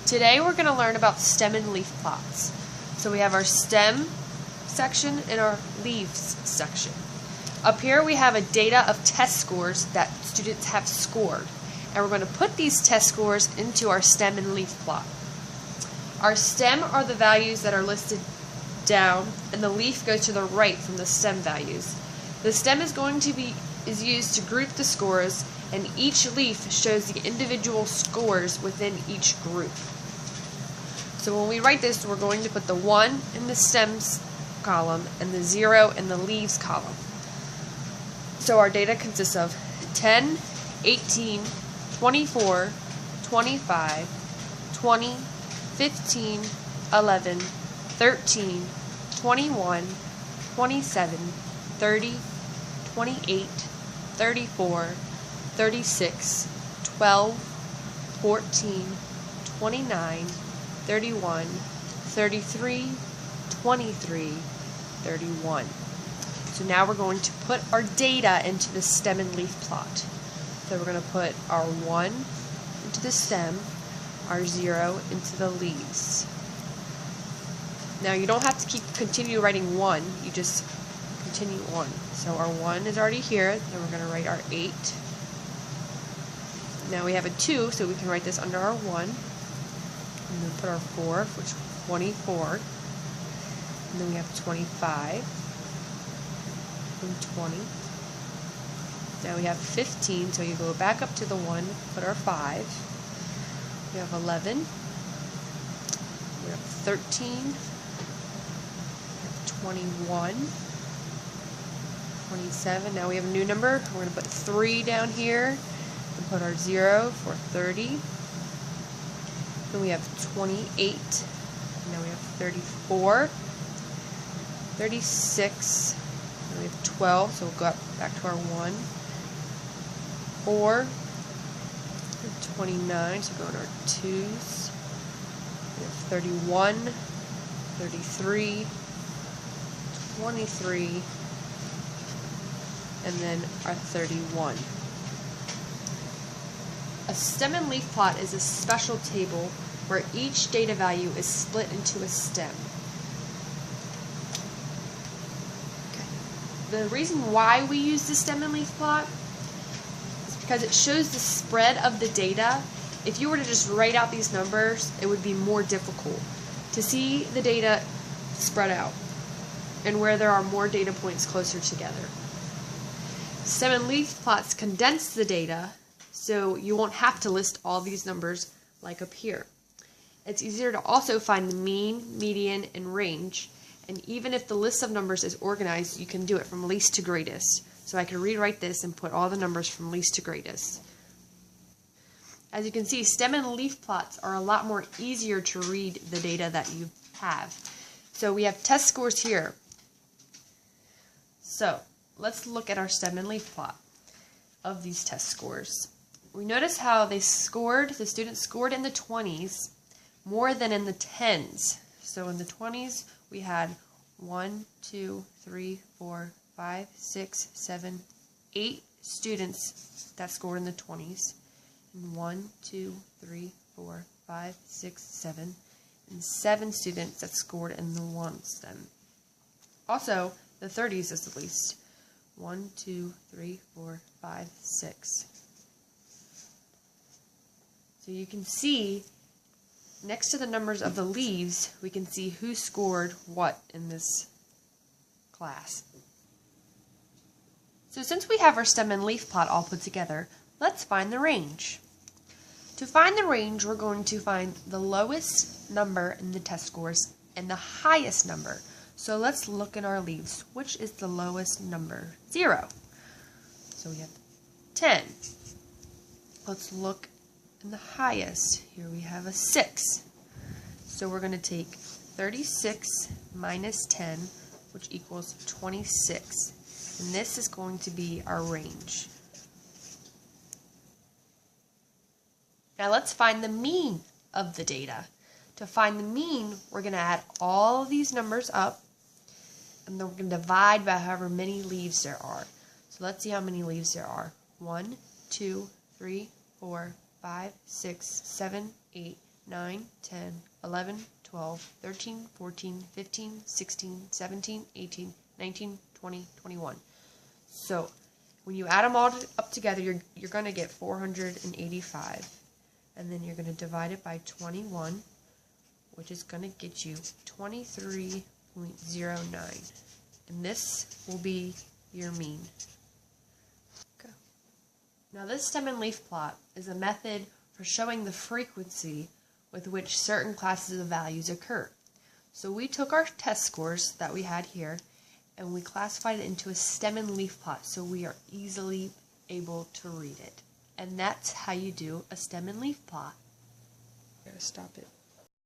Today we're going to learn about stem and leaf plots. So we have our stem section and our leaves section. Up here we have a data of test scores that students have scored. And we're going to put these test scores into our stem and leaf plot. Our stem are the values that are listed down, and the leaf goes to the right from the stem values. The stem is used to group the scores, and each leaf shows the individual scores within each group. So when we write this, we're going to put the 1 in the stems column and the 0 in the leaves column. So our data consists of 10, 18, 24, 25, 20, 15, 11, 13, 21, 27, 30, 28, 34, 36, 12, 14, 29, 31, 33, 23, 31. So now we're going to put our data into the stem and leaf plot. So we're going to put our 1 into the stem, our 0 into the leaves. Now you don't have to continue writing 1, you just continue on. So our 1 is already here, then we're going to write our 8. Now we have a 2, so we can write this under our 1. And then put our 4, which is 24. And then we have 25. And 20. Now we have 15, so you go back up to the 1, put our 5. We have 11. We have 13. We have 21. 27. Now we have a new number. We're going to put 3 down here and put our 0 for 30. Then we have 28. Now we have 34. 36. Now we have 12, so we'll go back to our 1. 4. 29, so go to our 2's. We have 31. 33. 23. And then our 31. A stem and leaf plot is a special table where each data value is split into a stem. The reason why we use the stem and leaf plot is because it shows the spread of the data. If you were to just write out these numbers, it would be more difficult to see the data spread out and where there are more data points closer together. Stem and leaf plots condense the data, so you won't have to list all these numbers like up here. It's easier to also find the mean, median, and range, and even if the list of numbers is organized, you can do it from least to greatest. So I can rewrite this and put all the numbers from least to greatest. As you can see, stem and leaf plots are a lot more easier to read the data that you have. So we have test scores here. So let's look at our stem and leaf plot of these test scores. We notice how the students scored in the 20s more than in the 10s. So in the 20s, we had 1, 2, 3, 4, 5, 6, 7, 8 students that scored in the 20s. And 1, 2, 3, 4, 5, 6, 7, and 7 students that scored in the 1 stem. Also, the 30s is the least. 1, 2, 3, 4, 5, 6. So you can see next to the numbers of the leaves, we can see who scored what in this class. So since we have our stem and leaf plot all put together, let's find the range. To find the range, we're going to find the lowest number in the test scores and the highest number. So let's look in our leaves. Which is the lowest number? 0. So we have 10. Let's look in the highest. Here we have a 6. So we're going to take 36 minus 10, which equals 26. And this is going to be our range. Now let's find the mean of the data. To find the mean, we're going to add all of these numbers up, and then we're going to divide by however many leaves there are. So let's see how many leaves there are. 1, 2, 3, 4, 5, 6, 7, 8, 9, 10, 11, 12, 13, 14, 15, 16, 17, 18, 19, 20, 21. So when you add them all up together, you're going to get 485. And then you're going to divide it by 21, which is going to get you 23.09. And this will be your mean. Go. Now this stem and leaf plot is a method for showing the frequency with which certain classes of values occur. So we took our test scores that we had here and we classified it into a stem and leaf plot so we are easily able to read it. And that's how you do a stem and leaf plot. Gotta stop it.